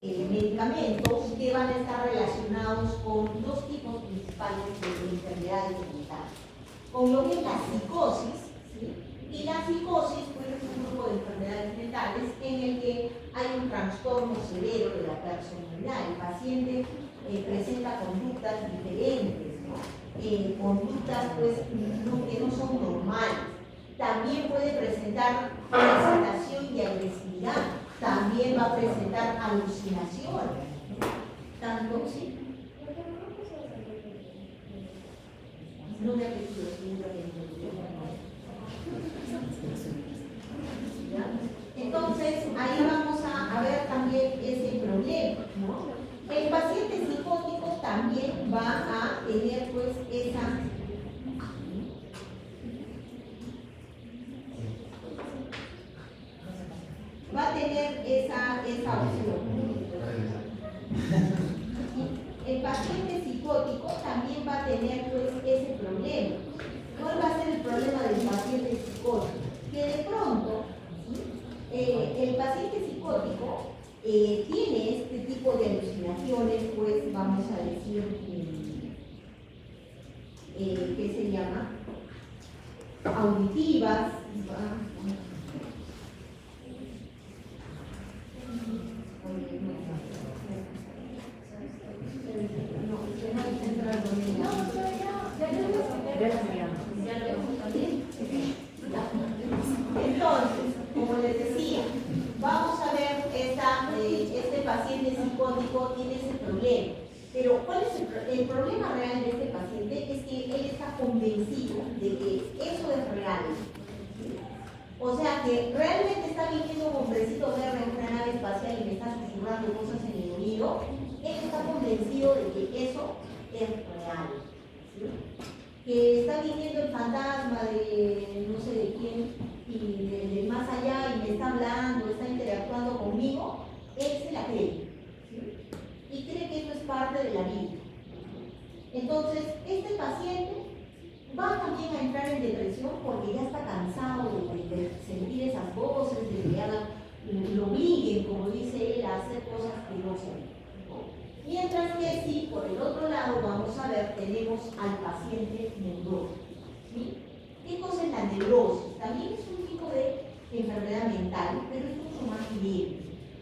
medicamentos que van a estar relacionados con dos tipos principales de enfermedades mentales. Con lo que es la psicosis, ¿sí? Y la psicosis pues, es un grupo de enfermedades mentales en el que hay un trastorno severo de la personalidad. El paciente presenta conductas diferentes, ¿no? Conductas pues, que no son normales. También puede presentar excitación y agresividad. También va a presentar alucinaciones. Tanto, ¿sí? No me ha pedido, entonces, ahí vamos a ver también ese problema, ¿no? El paciente psicótico también va a tener pues esa opción. El paciente psicótico también va a tener pues ese problema. ¿Cuál va a ser el problema del paciente psicótico? Que de pronto el paciente psicótico tiene este tipo de alucinaciones, pues vamos a decir ¿qué se llama? Auditivas, entonces, como les decía, vamos a ver este paciente psicótico tiene ese problema. Pero ¿cuál es el problema real de este paciente? Es que él está convencido de que eso es real. O sea, que realmente está viniendo un hombrecito verde en una nave espacial y me está susurrando cosas en el oído. Él está convencido de que eso es real. ¿Sí? Que está viniendo el fantasma de no sé de quién y del más allá y me está hablando, está interactuando conmigo, él se la cree. ¿Sí? Y cree que eso es parte de la vida. Entonces, este paciente va también a entrar en depresión porque ya está cansado de sentir esas voces, de que lo obliguen, como dice él, a hacer cosas que no son. Mientras que sí, por el otro lado, vamos a ver, tenemos al paciente neurótico. ¿Sí? ¿Qué cosa es la neurosis? También es un tipo de enfermedad mental, pero es mucho más leve.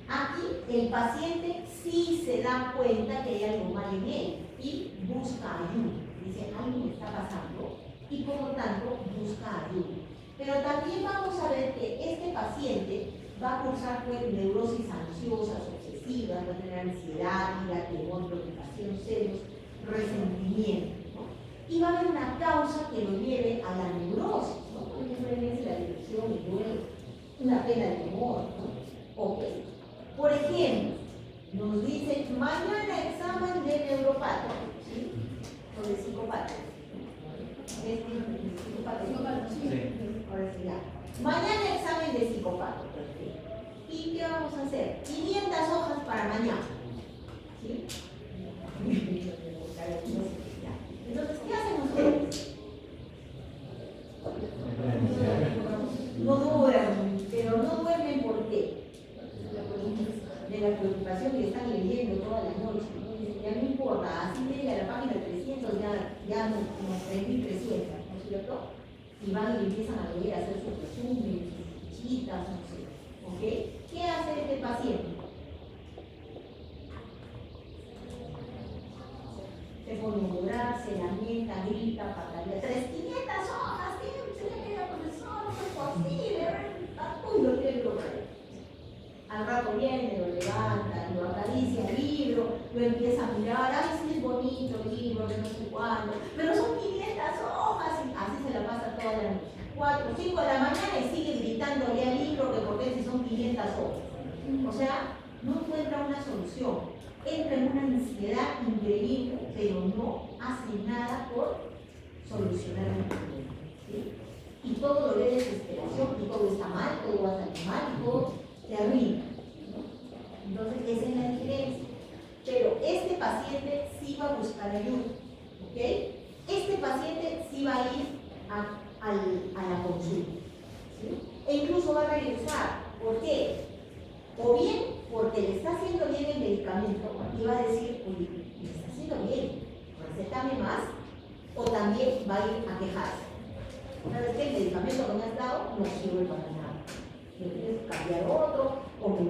Aquí el paciente sí se da cuenta que hay algo mal en él y busca ayuda. Dice, algo me está pasando y por lo tanto busca ayuda. Pero también vamos a ver que este paciente va a cursar pues, neurosis ansiosas, obsesivas, va a tener ansiedad, ira, temor, preocupación, celos, resentimiento, ¿no? Y va a haber una causa que lo lleve a la neurosis, ¿no? Por ejemplo, es la depresión, el duelo, una pena de temor, ¿no? Okay. Por ejemplo, nos dice, mañana examen de neuropata, ¿sí? O de psicopata. ¿Es psicopata? Sí. Ahora sí, ya. Mañana examen de psicopata. ¿Y qué vamos a hacer? 500 hojas para mañana. ¿Sí? Entonces, ¿qué hacen ustedes? No duermen, pero no duermen ¿por qué? De la preocupación que están leyendo toda la noche. Ya no importa, así llegue a la página 300, ya no, como 3.300, ¿no es cierto? Y van y empiezan a leer, a hacer sus resúmenes, sus fichitas, no sé. ¿Ok? ¿Qué hace este paciente? Se pone a llorar, se lamenta, grita, patalea. 500 hojas, se le queda profesor, no es posible, lo quiere lograr. Al rato viene, lo levanta, lo acaricia el libro, lo empieza a mirar, ay, sí es bonito el libro, de no sé cuándo, pero son 500 hojas, y así se la pasa toda la noche. 4 o 5 de la mañana y sigue gritándole al libro que por qué si son 500 hojas. O sea, no encuentra una solución. Entra en una ansiedad increíble, pero no hace nada por solucionar el problema. ¿Sí? Y todo lo ve desesperación, y todo está mal, todo va a salir mal, y todo terrible. Entonces, esa es la diferencia. Pero este paciente sí va a buscar ayuda. ¿Ok? Este paciente sí va a ir a la consulta. ¿Sí? E incluso va a regresar. ¿Por qué? O bien porque le está haciendo bien el y va a decir, oye, me está haciendo bien, recétame más, o también va a ir a quejarse. ¿Sabes qué? El medicamento que me has dado no sirve para nada. Me tienes que cambiar otro, o me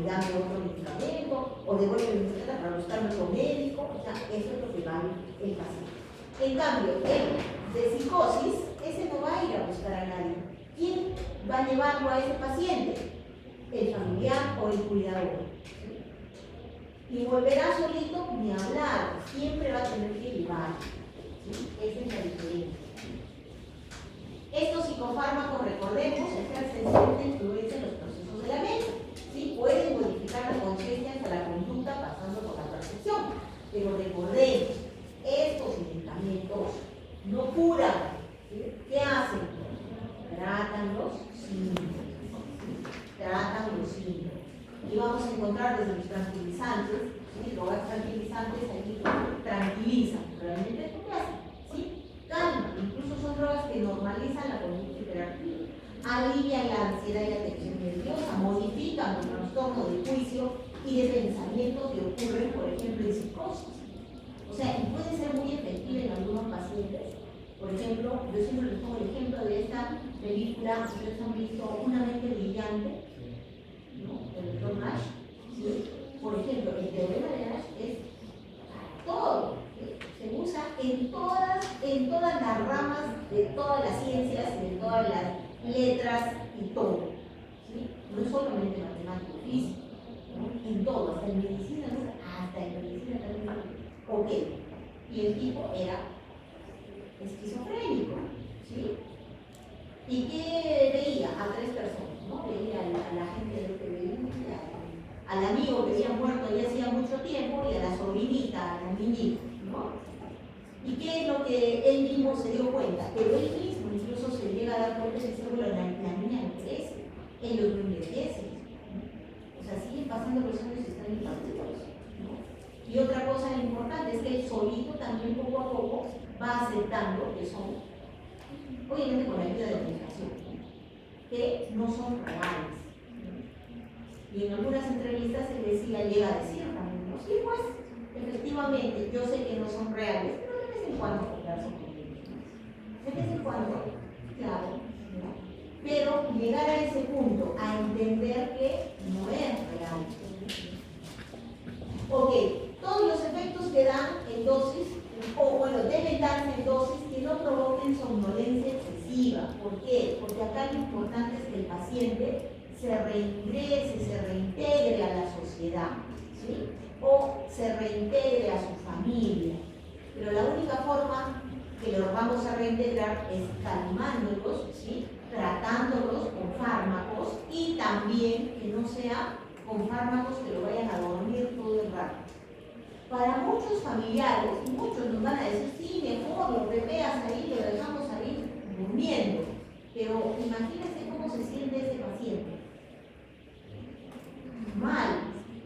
dan otro medicamento, o devuelve mi receta para buscarme otro médico. O sea, eso es lo que va a ir el paciente. En cambio, el de psicosis, ese no va a ir a buscar a nadie. ¿Quién va a llevarlo a ese paciente? El familiar o el cuidador. Y volverá solito ni hablar, siempre va a tener que llevar. ¿Sí? Esa es la diferencia. Estos psicofármacos, recordemos, ejercen cierta influencia en los procesos de la mente. ¿Sí? Pueden modificar la conciencia hasta la conducta pasando por la percepción. Pero recordemos, estos medicamentos no curan. ¿Sí? ¿Qué hacen? Tratan los síntomas. Tratan los síntomas. Y vamos a encontrar desde los tranquilizantes, ¿sí? Drogas tranquilizantes aquí tranquilizan, realmente esto qué hacen, ¿sí? Calma, incluso son drogas que normalizan la conducta hiperactiva, alivian la ansiedad y la tensión nerviosa, modifican el trastorno de juicio y de pensamiento que ocurren, por ejemplo, en psicosis. O sea, y puede ser muy efectiva en algunos pacientes. Por ejemplo, yo siempre les pongo el ejemplo de esta película, ustedes han visto Una mente brillante, el doctor Nash, ¿sí? Por ejemplo, el teorema de Nash es para todo, ¿sí? Se usa en todas las ramas de todas las ciencias y de todas las letras y todo, ¿sí? No es solamente matemático, físico, ¿no? En todo, hasta en medicina, ¿no? Hasta en medicina también. Ok, y el tipo era esquizofrénico, ¿sí? ¿Y qué veía? A tres personas, ¿no? Veía a la gente de lo que veía, al amigo que había muerto ya hacía mucho tiempo y a la sobrinita, a la niñita, ¿no? ¿Y qué es lo que él mismo se dio cuenta? Pero él mismo incluso se llega a dar cuenta de que bueno, la niña no crece, ellos no envejecen, ¿no? O sea, siguen pasando los años y están infantiles, ¿no? Y otra cosa importante es que el solito también poco a poco va aceptando que son, obviamente con la ayuda de la medicación, que no son reales. Y en algunas entrevistas él decía, llega a decir también, ¿no? Sí, pues, efectivamente, yo sé que no son reales, pero de vez en cuando converso con ellos, ¿no? De vez en cuando, claro, ¿no? Pero llegar a ese punto, a entender que no es real. Ok, todos los efectos que dan en dosis, o bueno, deben darse en dosis que no provoquen somnolencia excesiva. ¿Por qué? Porque acá lo importante es que el paciente se reingrese, se reintegre a la sociedad, ¿sí? O se reintegre a su familia. Pero la única forma que los vamos a reintegrar es calmándolos, ¿sí? Tratándolos con fármacos y también que no sea con fármacos que lo vayan a dormir todo el rato. Para muchos familiares, muchos nos van a decir, sí, mejor lo pepeas ahí, lo dejamos ahí durmiendo. Pero imagínense cómo se siente ese paciente. Mal,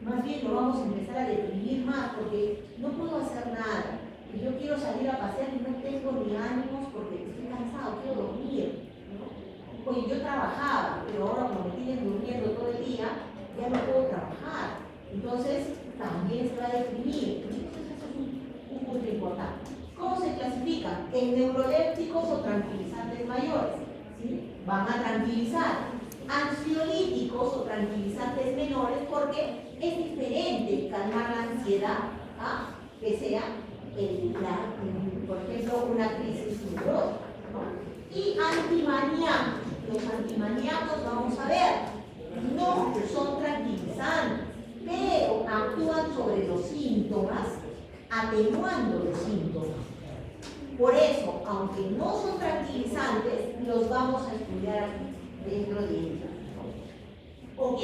más bien lo vamos a empezar a deprimir más porque no puedo hacer nada. Y yo quiero salir a pasear y no tengo ni ánimos porque estoy cansado, quiero dormir, ¿no? Oye, yo trabajaba, pero ahora como me tienen durmiendo todo el día, ya no puedo trabajar. Entonces, también se va a deprimir. Entonces, eso es un punto importante. ¿Cómo se clasifican? En neurolépticos o tranquilizantes mayores, ¿sí? Van a tranquilizar. Ansiolíticos o tranquilizantes menores, porque es diferente calmar la ansiedad a que sea, por ejemplo, una crisis neurótica, ¿no? Y antimaníacos. Los antimaníacos, vamos a ver, no son tranquilizantes, pero actúan sobre los síntomas, atenuando los síntomas. Por eso, aunque no son tranquilizantes, los vamos a estudiar aquí dentro de ella. Ok,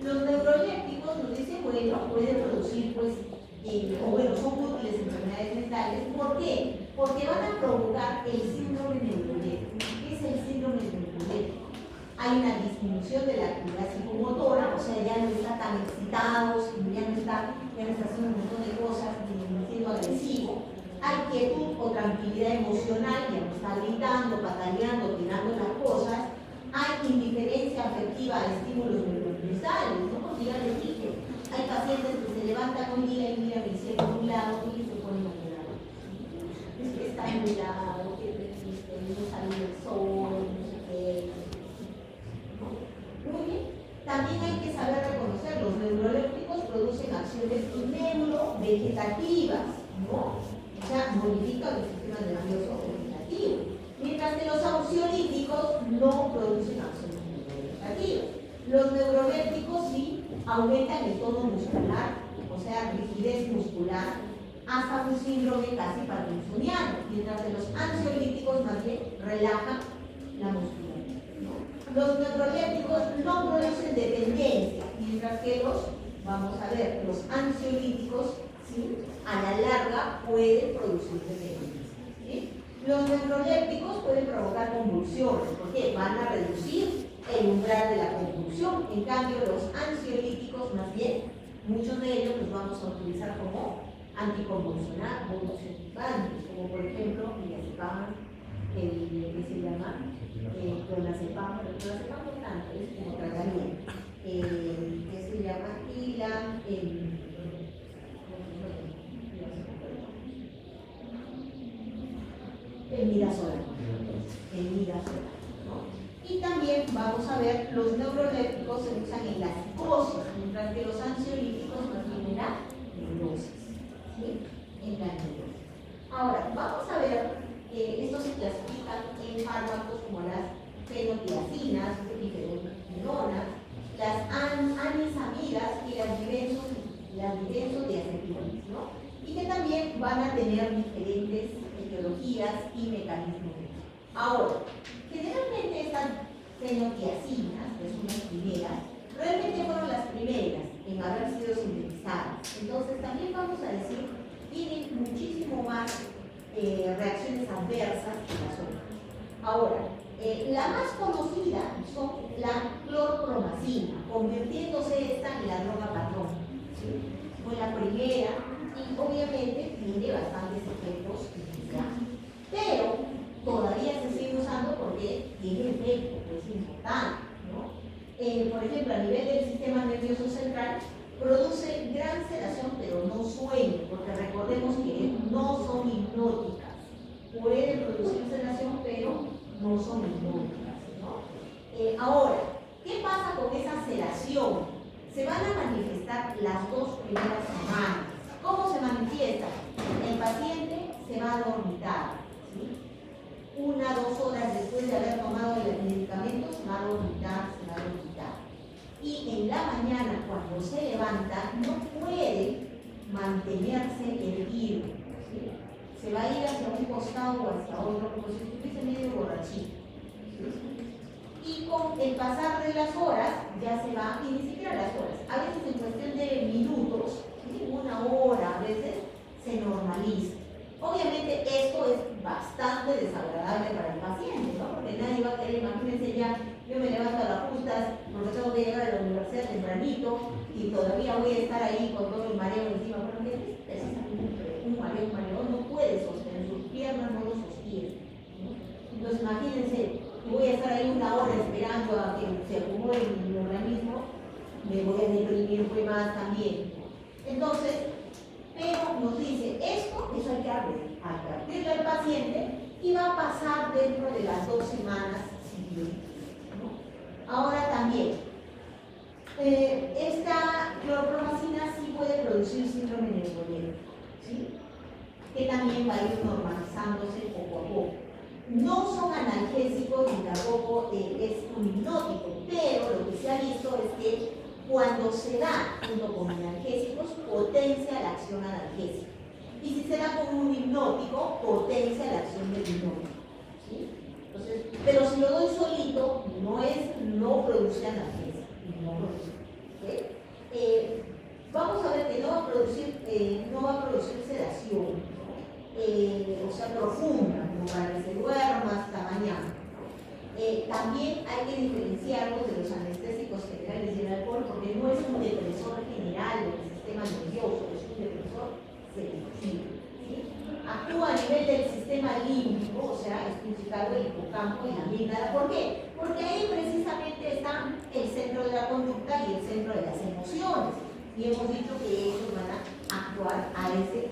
los neurolépticos nos dicen, bueno, pueden producir, pues, o bueno, son útiles en enfermedades mentales. ¿Por qué? Porque van a provocar el síndrome neuroléptico. ¿Qué es el síndrome neuroléptico? Hay una disminución de la actividad psicomotora, o sea, ya no está tan excitados, ya no está haciendo un montón de cosas, siendo agresivo. Hay quietud o tranquilidad emocional, ya no está gritando, pataleando, tirando las cosas. Hay indiferencia afectiva a estímulos neuromusculares, ¿no? Porque ya les dije, hay pacientes que se levantan un día y nublado y se ponen a llorar. Es que está nublado, que triste, no sale el sol, no sé qué. Muy bien. También hay que saber reconocer, los neurolépticos producen acciones neurovegetativas, ¿no? O sea, modifican el sistema nervioso vegetativo. Mientras que los ansiolíticos no producen acciones neurovegetativas. Los neurolépticos sí aumentan el tono muscular, o sea, rigidez muscular, hasta un síndrome casi parkinsoniano, mientras que los ansiolíticos más bien relajan la musculatura, ¿no? Los neurolépticos no producen dependencia, mientras que vamos a ver, los ansiolíticos, ¿sí?, a la larga pueden producir dependencia, ¿sí? Los neurolépticos pueden provocar convulsiones, porque van a reducir el umbral de la convulsión. En cambio, los ansiolíticos, más bien, muchos de ellos los vamos a utilizar como anticonvulsivantes, como por ejemplo, diazepam, ¿qué se llama? Clonazepam, pero clonazepam no tanto, es como tratamiento. ¿Qué se llama? Y la el midazolam, ¿no? Y también vamos a ver, los neurolépticos se usan en la psicosis, mientras que los ansiolíticos más bien en la neurosis, ¿sí? En la neurosis. Ahora, vamos a ver, estos se clasifican en fármacos como las fenotiazinas, difenidonas, las anisamidas y las dibenzodiazepinas, ¿no? Y que también van a tener diferentes etiologías y mecanismos. Ahora, generalmente estas fenotiazinas, que son las primeras, realmente fueron las primeras en haber sido sintetizadas. Entonces también vamos a decir, tienen muchísimo más reacciones adversas que las otras. Ahora, la más conocida son la clorpromazina, convirtiéndose esta en la droga patrón, ¿sí? Fue la primera y obviamente tiene bastantes efectos iniciales. Pero todavía se sigue usando porque tiene efecto, es importante, ¿no? Por ejemplo, a nivel del sistema nervioso central, produce gran sedación, pero no sueño, porque recordemos que no son hipnóticas. Pueden producir sedación, pero no son hipnóticas, ¿no? Ahora, ¿qué pasa con esa sedación? Se van a manifestar las 2 primeras semanas. ¿Cómo se manifiesta? El paciente se va a dormitar, ¿sí? 1 o 2 horas después de haber tomado el medicamento, se va a dormitar. Y en la mañana, cuando se levanta, no puede mantenerse erguido, ¿sí? Se va a ir hacia un costado o hacia otro, como si estuviese medio borrachito, ¿sí? Y con el pasar de las horas, ya se va, y ni siquiera las horas, a veces en cuestión de minutos, ¿sí?, 1 hora, a veces se normaliza. Obviamente esto es bastante desagradable para el paciente, ¿no? Porque nadie va a querer, imagínense ya, yo me levanto a las justas porque tengo que llegar a la universidad tempranito y todavía voy a estar ahí con todo el mareo encima. Bueno, ¿qué es precisamente un mareo no puede sostener, sus piernas no lo sostienen, ¿no? Entonces imagínense, voy a estar ahí 1 hora esperando a que se acumule en mi organismo, me voy a deprimir muy más también. Entonces, pero nos dice, eso hay que advertirle al paciente y va a pasar dentro de las 2 semanas siguientes, ¿no? Ahora también, esta clorpromazina sí puede producir síndrome neuroléptico, ¿sí?, que también va a ir normalizándose poco a poco. No son analgésicos ni tampoco es un hipnótico, pero lo que se ha visto es que cuando se da junto con analgésicos, potencia la acción analgésica. Y si se da con un hipnótico, potencia la acción del hipnótico, ¿sí? Entonces, pero si lo doy solito, no produce analgésico. ¿Okay? Vamos a ver que no va a producir sedación, ¿no? O sea, profunda, como para que se duerma hasta mañana. También hay que diferenciarlos de los anestésicos generales y el alcohol, porque no es un depresor general del sistema nervioso, es un depresor selectivo, ¿sí? Actúa a nivel del sistema límbico, o sea, es principal del hipocampo y la amígdala. ¿Por qué? Porque ahí precisamente está el centro de la conducta y el centro de las emociones. Y hemos dicho que ellos van a actuar a ese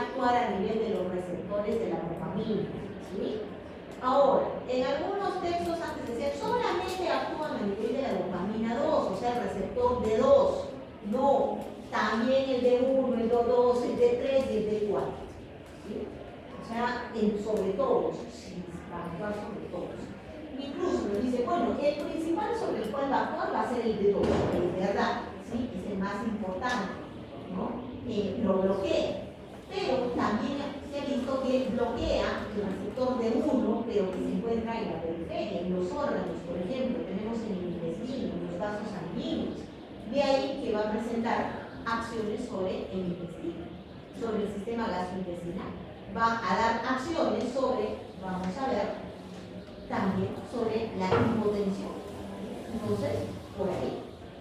actuar a nivel de los receptores de la dopamina, ¿sí? Ahora, en algunos textos antes decían solamente actúan a nivel de la dopamina 2, o sea, el receptor D2. No, también el D1, el D2, el D3 y el D4. ¿Sí? O sea, sobre todos, sí, va a actuar sobre todos. Incluso nos dice, bueno, el principal sobre el cual va a actuar va a ser el D2, es verdad, ¿sí? Es el más importante, ¿no? Lo bloquea. Pero también se ha visto que bloquea el receptor D1, pero que se encuentra en la periferia, en los órganos, por ejemplo, tenemos en el intestino, en los vasos sanguíneos. De ahí que va a presentar acciones sobre el intestino, sobre el sistema gastrointestinal. Va a dar acciones sobre, vamos a ver, también sobre la hipotensión. Entonces, por ahí.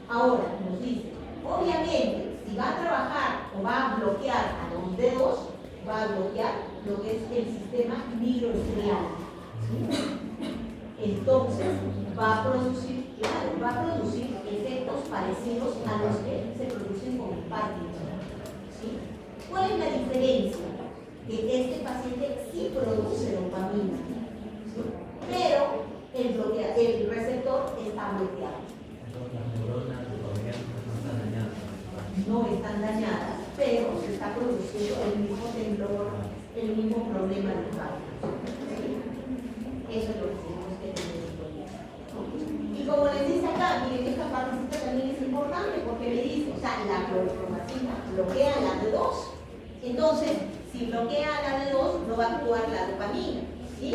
Ahora, nos dice, obviamente, si va a trabajar o va a bloquear a los dedos, va a bloquear lo que es el sistema microestrial. ¿Sí? Entonces, va a producir efectos parecidos a los que se producen con el Parkinson. ¿Sí? ¿Cuál es la diferencia? Que este paciente sí produce dopamina, ¿sí? Pero el receptor está bloqueado. Las neuronas no están dañadas, pero se está produciendo el mismo temblor, el mismo problema de Parkinson. Eso es lo que tenemos que tener en cuenta. Y como les dice acá, miren, esta partecita también es importante porque me dice, o sea, la clorpromazina bloquea la D2. Entonces, si bloquea la D2, no va a actuar la dopamina, ¿sí?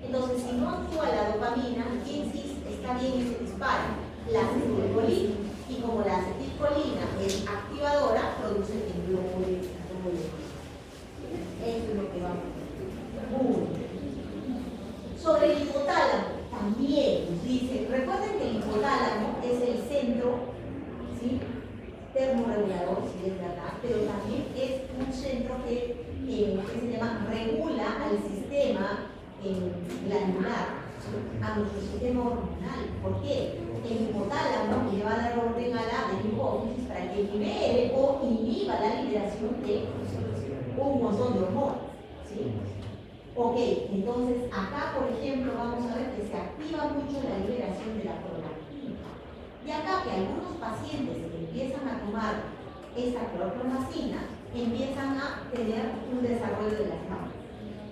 Entonces, si no actúa la dopamina, está bien y se dispara la acetilcolina. Y como la acetilcolina es activadora, produce temblores, dolores. Eso es lo que vamos a ver. Muy bien. Sobre el hipotálamo, también nos dice, recuerden que el hipotálamo es el centro, ¿sí?, termorregulador, si es verdad, pero también es un centro que se llama, regula al sistema glandular, a nuestro sistema hormonal. ¿Por qué? El hipotálamo le va a dar orden a la hipófisis para que libere o inhiba la liberación de un montón de hormonas, ¿sí? Ok, entonces acá, por ejemplo, vamos a ver que se activa mucho la liberación de la prolactina. Y acá que algunos pacientes que empiezan a tomar esta clorpromazina empiezan a tener un desarrollo de las mamas,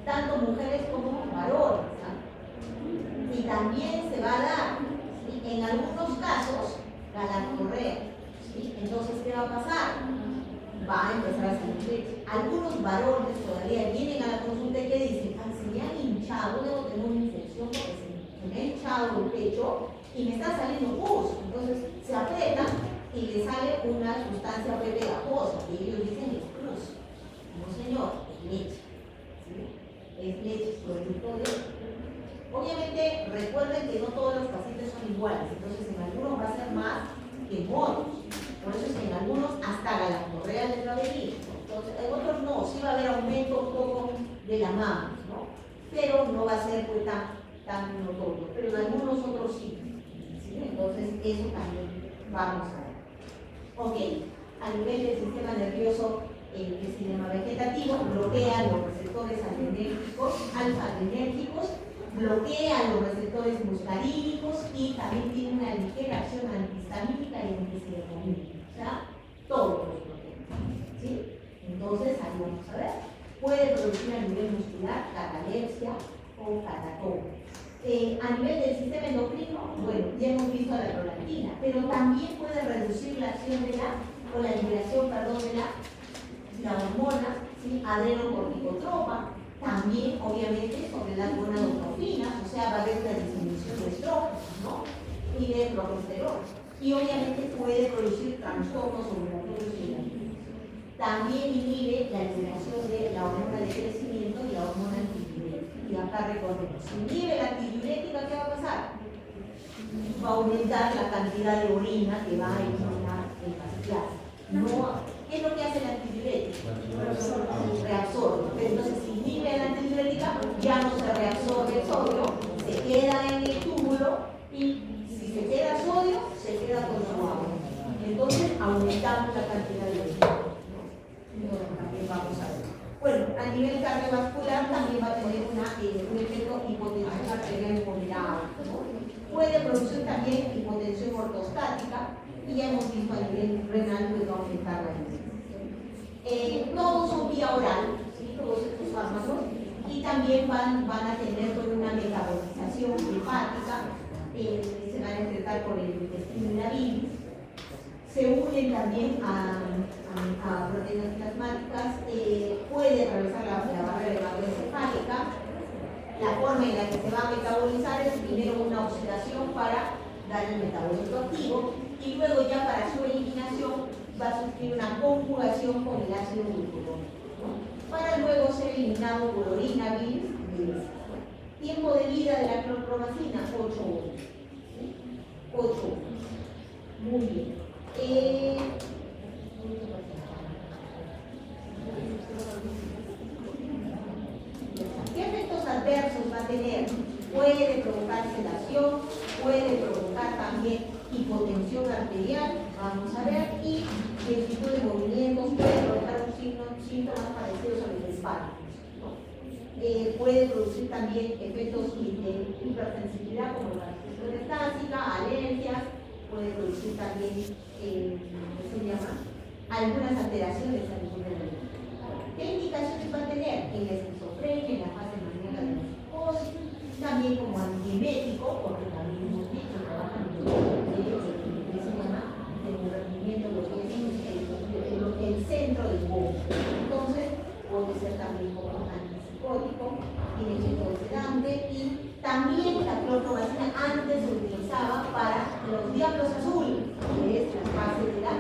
tanto mujeres como varones, ¿sí? Y también se va a dar, ¿sí?, en algunos casos, galactorrea, ¿sí? Entonces, ¿qué va a pasar? Va a empezar a salir leche. Algunos varones todavía vienen a la consulta y que dicen, se me han hinchado, debo tener una infección porque se me ha hinchado el pecho y me está saliendo pus. Entonces se apretan y le sale una sustancia pegajosa y ellos dicen es pus. No señor, es leche. ¿Sí? Es leche, producto de... Obviamente recuerden que no todos los pacientes son iguales, entonces en algunos va a ser más que en otros. Por eso es que en algunos hasta galactorrea les va a venir, ¿no? Entonces, en otros no, sí va a haber aumento un poco de la mama, ¿no? Pero no va a ser pues, tan notorio, pero en algunos otros sí, ¿sí? Entonces, eso también vamos a ver. Ok, a nivel del sistema nervioso que se llama vegetativo, bloquea los receptores alfa-adrenérgicos, bloquea los receptores muscarínicos y también tiene una ligera acción antihistamínica y antiserotonínica. O sea, todos los bloqueos, ¿sí? Entonces, ahí vamos a ver. Puede producir a nivel muscular catalepsia o catatón. A nivel del sistema endocrino, bueno, ya hemos visto la prolactina, pero también puede reducir la acción de la liberación, de la hormona, ¿sí?, adrenocorticotropa. También, obviamente, sobre las gonadotrofinas, o sea, va a haber una disminución de estrógenos, ¿no?, y de progesterona. Y obviamente puede producir trastornos ovulatorios y uterinos. También inhibe la liberación de la hormona de crecimiento y la hormona antidiurética. Y acá recordemos, si inhibe la antidiurética, ¿qué va a pasar? Va a aumentar la cantidad de orina que va a eliminar el paciente. No, ¿qué es lo que hace la antidiurética? Reabsorbe. Pero entonces, si inhibe la antidiurética, ya no se reabsorbe el sodio, se queda en el túbulo y si se queda sodio, se queda con su agua. Entonces, aumentamos la cantidad de orina. Entonces, también vamos a ver. Bueno, a nivel cardiovascular también va a tener un efecto hipotensión arterial moderado, ¿no? Puede producir también hipotensión ortostática y ya hemos visto a nivel renal pues va a aumentar la hipertensión. Todos son vía oral, ¿sí? Todos estos fármacos, y también van a tener pues, una metabolización hepática, se van a enfrentar por el intestino y la bilis. Se unen también a proteínas plasmáticas, puede atravesar la barrera hematoencefálica. La forma en la que se va a metabolizar es primero una oxidación para dar el metabolito activo y luego ya para su eliminación va a sufrir una conjugación con el ácido glucurónico, ¿no? Para luego ser eliminado por orina, bilis. Tiempo de vida de la clorpromazina, 8 horas. ¿Sí? 8 horas. Muy bien. ¿Qué efectos adversos va a tener? Puede provocar sedación, puede provocar también hipotensión arterial, vamos a ver, y lentitud de movimientos, puede provocar síntomas parecidos a los hepáticos, ¿no? Puede producir también efectos de hipersensibilidad como la respiración estática, alergias, puede producir también, ¿qué se llama? Algunas alteraciones a nivel de la vida. ¿Qué indicaciones va a tener? En la esquizofrenia, en la fase maníaca de la psicosis, también como antiemético, porque también hemos dicho, trabajan en el rendimiento de lo que es el centro del bobo. Entonces, puede ser también como antipsicótico, tiene efecto sedante, y también la clorpromazina antes se utilizaba para los diablos azules, que es la fase de la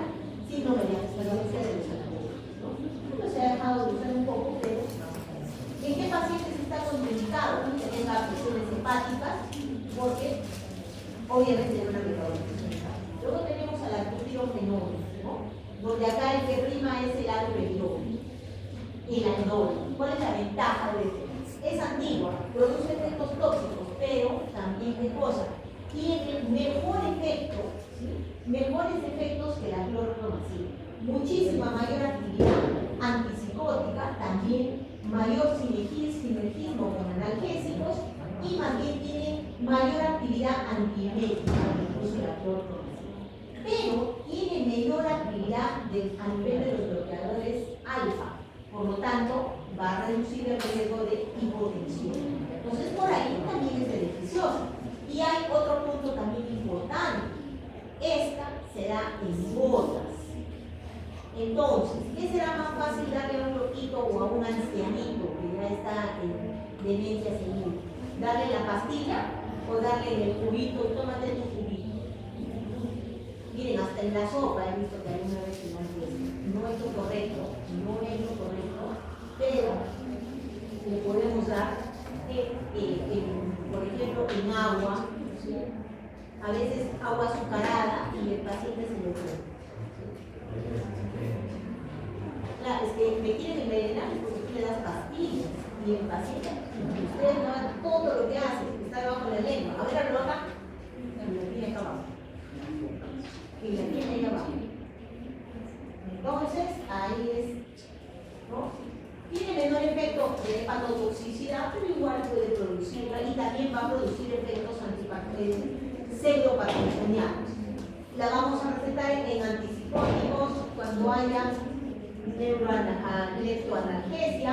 síndrome de abstinencia de los alcohólicos, ¿no? Esto se ha dejado de usar un poco, pero ¿en qué pacientes está contraindicado que tenga afecciones hepáticas? Porque obviamente tiene una metabolización hepática. Luego tenemos al albutirofenol, ¿no? Donde acá el que prima es el aldosterona y el aldol. ¿Cuál es la ventaja de esto? Es antigua, produce efectos tóxicos, pero también ¿qué cosa? Tiene mejor efecto, ¿sí? Mejores efectos que la clorpromazina. Muchísima mayor actividad antipsicótica, también mayor sinergismo con analgésicos y más bien tiene mayor actividad antiemética, incluso la clorpromazina. Pero tiene menor actividad a nivel de los bloqueadores alfa, por lo tanto va a reducir el riesgo de hipotensión. Entonces por ahí también es beneficiosa. Y hay otro punto también importante. Esta será en gotas. Entonces, ¿qué será más fácil darle a un loquito o a un ancianito que ya está en demencia senil? ¿Darle la pastilla o darle el cubito? Tómate tu cubito. Miren, hasta en la sopa he visto que alguna vez se no es lo correcto, pero le podemos dar, por ejemplo, en agua, ¿sí? A veces agua azucarada y el paciente se le pone. Claro, es que me quieren envenenar porque tú le das pastillas y el paciente, ustedes no ven todo lo que hace, está debajo de la lengua. A ver, hazlo acá, y la tiene acá abajo. Y la tiene ahí abajo. Entonces, ahí es, ¿no? Tiene menor efecto de hepatotoxicidad, pero igual puede producirla y también va a producir efectos pseudopatogenianos. La vamos a recetar en antipsicóticos cuando haya leptoanalgesia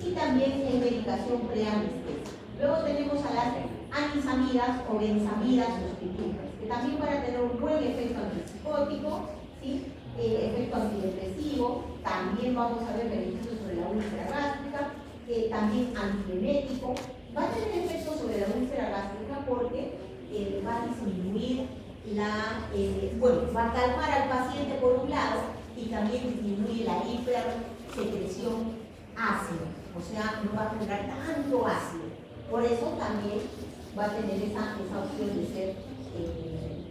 y también en medicación preanestesia. Luego tenemos a las anisamidas o benzamidas sustitutas, que también van a tener un buen efecto antipsicótico, ¿sí? Efecto antidepresivo, también vamos a ver beneficios sobre la úlcera gástrica, también antiemético, va a tener efectos sobre la úlcera gástrica porque va a disminuir va a calmar al paciente por un lado y también disminuye la hipersecreción ácida, o sea, no va a generar tanto ácido, por eso también va a tener esa opción de ser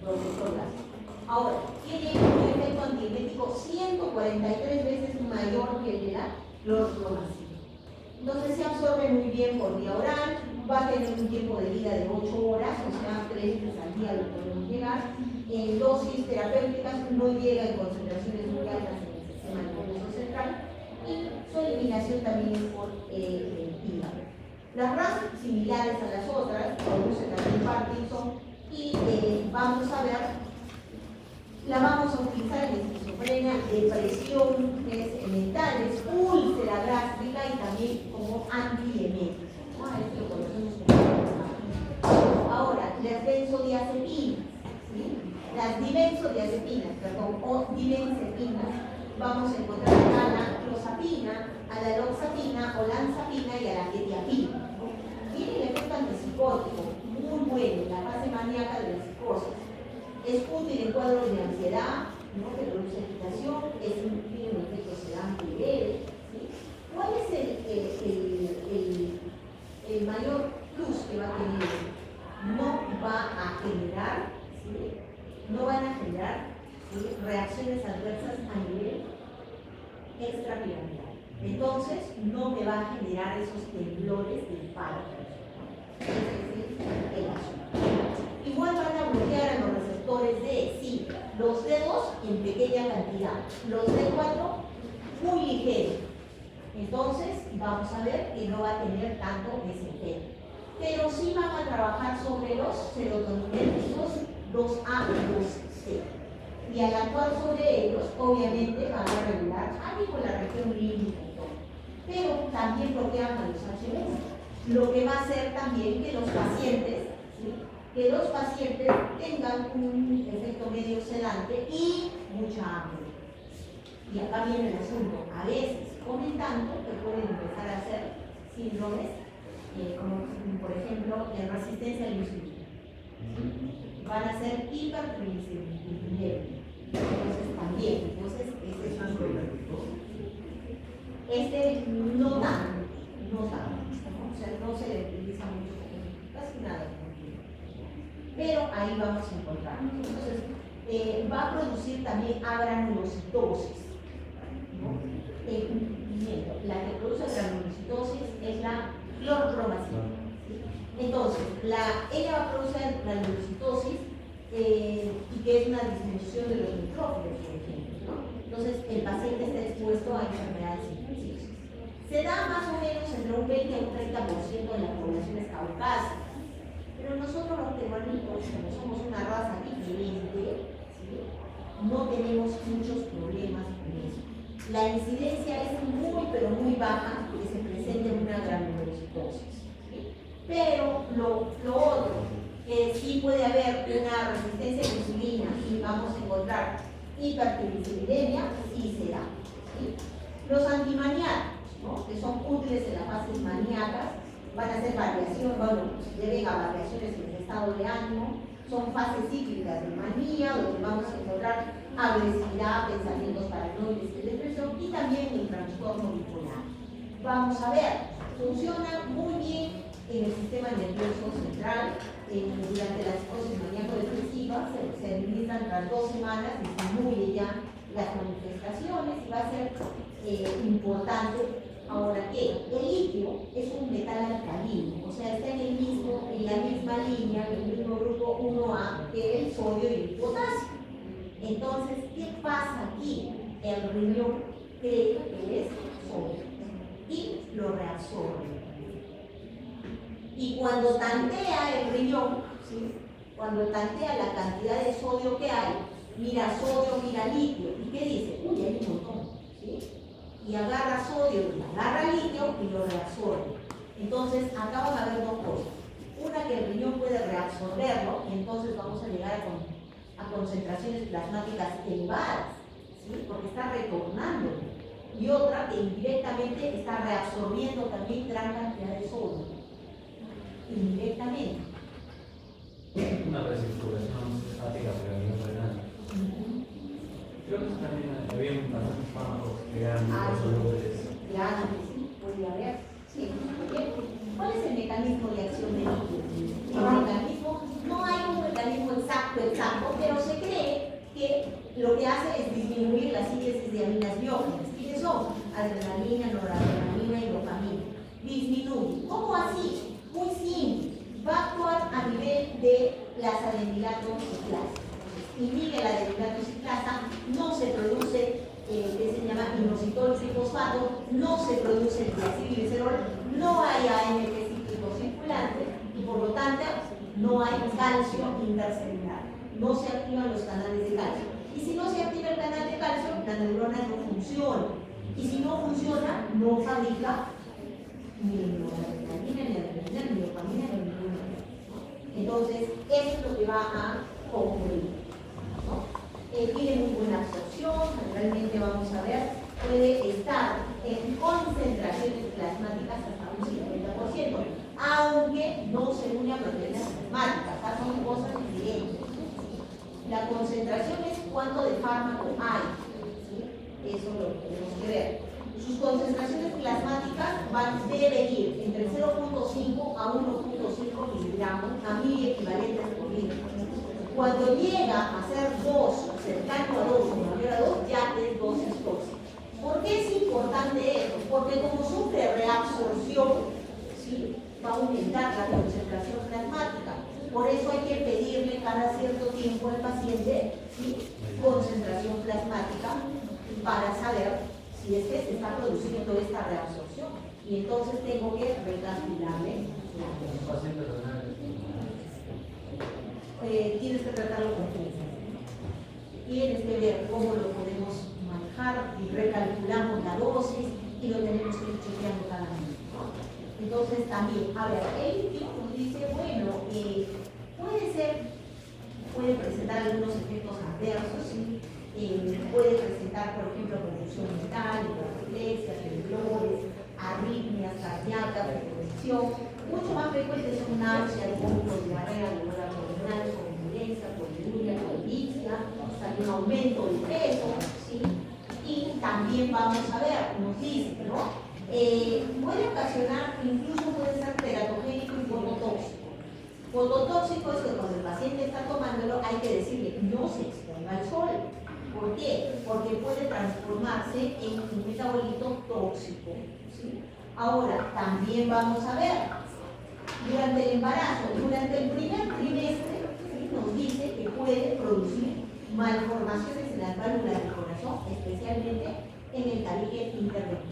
profesor gástrico. Ahora, tiene un efecto antiemético 143 veces mayor que el de la clorpromazina. Entonces se absorbe muy bien por vía oral, va a tener un tiempo de vida de 8 horas, o sea, 3 veces al día lo podemos llegar. En dosis terapéuticas no llega en concentraciones muy altas en el sistema nervioso central y su eliminación también es por Las RAS similares a las otras producen también Parkinson y vamos a ver, la vamos a utilizar en esquizofrenia, depresión mentales, úlcera gástrica y también como antiemético. Esto lo conocemos como. Ahora, las benzodiazepinas, ¿sí? Las dimensodiazepinas, perdón, o dimenzepinas, vamos a encontrar a la clozapina, a la loxapina, olanzapina y a la quetiapina. Tiene el efecto antipsicótico, muy bueno, la fase maníaca de la psicosis. Es útil en cuadros de ansiedad, ¿no? Que produce agitación, tiene un efecto sedante leve. ¿Sí? ¿Cuál es el mayor plus que va a tener? No va a generar, ¿sí? No van a generar, ¿sí? Reacciones adversas a nivel extrapiramidal. Entonces, no me va a generar esos temblores del páramo. Ese es el asunto. Igual van a bloquear a los receptores D, sí, los D2 en pequeña cantidad, los D4 muy ligeros. Entonces, vamos a ver que no va a tener tanto desempeño. Pero sí van a trabajar sobre los serotoninérgicos 2A y 2C. Y al actuar sobre ellos, obviamente van a regular con la región límbica y todo. Pero también bloquean a los HBs. Lo que va a hacer también que los pacientes, ¿sí? Que los pacientes tengan un efecto medio sedante y mucha hambre. Y acá viene el asunto. A veces, comen tanto que pueden empezar a hacer síndromes, como por ejemplo, resistencia a la insulina. Van a ser hipertrigliceridemia. Entonces también, ese es un problema. No tanto, ¿no? O sea, no se le utiliza mucho, casi nada. Pero ahí vamos a encontrar. Entonces, va a producir también agranulocitosis, ¿no? La que produce granulocitosis es la clorpromazina. Entonces, ella va a producir granulocitosis y que es una disminución de los neutrófilos, por ejemplo, ¿no? Entonces, el paciente está expuesto a enfermedades infecciosas. Se da más o menos entre un 20 a un 30% de las poblaciones caucásicas. Pero nosotros los peruanos, como somos una raza diferente, ¿sí? No tenemos muchos problemas con eso. La incidencia es muy, pero muy baja que se presente una granulocitosis. ¿Sí? Pero lo otro, que sí puede haber una resistencia a la insulina y vamos a encontrar hipertrigliceridemia, sí se da. ¿Sí? Los antimaníacos, ¿no? Que son útiles en las fases maníacas, van a ser variaciones, deben a variaciones en el estado de ánimo, son fases cíclicas de manía, donde vamos a encontrar agresividad, pensamientos paranoides, depresión y también el trastorno bipolar. Vamos a ver, funciona muy bien en el sistema nervioso central. Durante la psicosis maníaco-depresiva se administran tras 2 semanas, disminuye ya las manifestaciones y va a ser importante. Ahora, ¿qué? El litio es un metal alcalino, o sea, está en la misma línea, en el mismo grupo 1A que el sodio y el potasio. Entonces, ¿qué pasa aquí? El riñón cree que es sodio y lo reabsorbe. Y cuando tantea el riñón, ¿sí? Cuando tantea la cantidad de sodio que hay, mira sodio, mira litio, ¿y qué dice? Uy, hay un montón, ¿sí? Y agarra sodio, y agarra litio y lo reabsorbe. Entonces, acá van a haber 2 cosas. Una, que el riñón puede reabsorberlo, y entonces vamos a llegar a concentraciones plasmáticas elevadas, ¿sí? Porque está retornando. Y otra, que indirectamente está reabsorbiendo también gran cantidad de sodio. Indirectamente. Una recirculación estática, pero no renal. Creo que también había bastantes fármacos que eran solubles. Claro, sí, puede haber. Sí. ¿Cuál es el mecanismo de acción del litio? El mecanismo, no hay un mecanismo exacto, pero se cree que lo que hace es disminuir la síntesis de aminas biógenas. ¿Quiénes son? Adrenalina, noradrenalina y dopamina. Disminuye. ¿Cómo así? Muy simple. Va a actuar a nivel de las adenilato ciclasa. Inhibe la adenilato ciclasa, no se produce que se llama inositol trifosfato, no se produce el diacilglicerol, no hay AMP calcio intercelular. No se activan los canales de calcio. Y si no se activa el canal de calcio, la neurona no funciona. Y si no funciona, no fabrica ni noradrenalina, ni adrenalina, ni dopamina, ni ninguna. Entonces, eso es lo que va a ocurrir, ¿no? Tiene muy buena absorción, realmente vamos a ver, puede estar en concentraciones plasmáticas hasta un 50%, aunque no se une a proteínas plasmáticas, son cosas diferentes. La concentración es cuánto de fármaco hay, ¿sí? Eso lo tenemos que ver. Sus concentraciones plasmáticas deben ir entre 0.5 a 1.5 miligramos a 1000 equivalentes por litro. Cuando llega a ser 2, cercano a 2 o mayor a 2, ya es dosis tóxica. ¿Por qué es importante esto? Porque como sufre reabsorción, ¿sí?, va a aumentar la concentración plasmática. Por eso hay que pedirle cada cierto tiempo al paciente, ¿sí?, concentración plasmática para saber si es que se está produciendo esta reabsorción. Y entonces tengo que recalcularle la dosis. Tienes que tratarlo con pinzas. Tienes que ver cómo lo podemos manejar y recalculamos la dosis y lo tenemos que ir chequeando cada minuto, ¿no? Entonces también, a ver, el litio nos dice, bueno, puede presentar algunos efectos adversos, ¿sí? Puede presentar, por ejemplo, confusión mental, hiperreflexia, temblores, arritmias cardíacas, depresión. Mucho más frecuentes son náuseas, vómitos, diarrea, dolor abdominal, somnolencia, poliuria, colitis, también aumento de peso, ¿sí? Y también vamos a ver, nos dice, ¿no? Puede ocasionar, incluso puede ser teratogénico y fototóxico. Fototóxico es que cuando el paciente está tomándolo hay que decirle no se exponga al sol. ¿Por qué? Porque puede transformarse en un metabolito tóxico, ¿sí? Ahora, también vamos a ver, durante el embarazo, durante el primer trimestre, ¿sí?, nos dice que puede producir malformaciones en las válvulas del corazón, especialmente en el tabique interventral,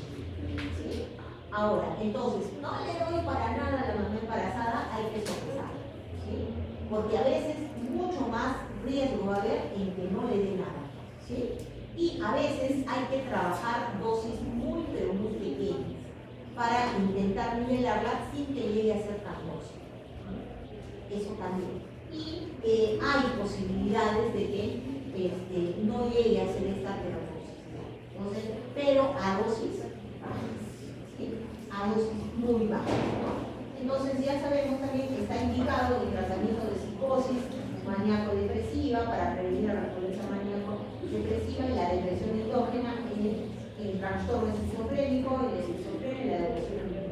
¿sí? Ahora, entonces, no le doy para nada a la mamá embarazada, hay que sopesarla, ¿sí? Porque a veces mucho más riesgo va a haber en que no le dé nada, ¿sí? Y a veces hay que trabajar dosis muy, pero muy pequeñas para intentar nivelarla sin que llegue a ser tan tóxica. Eso también. Y hay posibilidades de que no llegue a ser esta teratosis. Entonces, pero a dosis bajas, ¿sí?, a dosis muy bajas, ¿no? Entonces ya sabemos también que está indicado el tratamiento de psicosis maníaco-depresiva para prevenir la recurrencia maníaco-depresiva y la depresión endógena en el trastorno esquizofrénico, el esquizofrenia y la depresión endógena.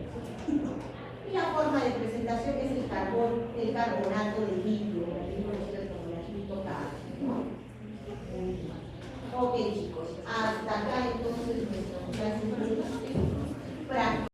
Y la forma de presentación es el carbonato de litio,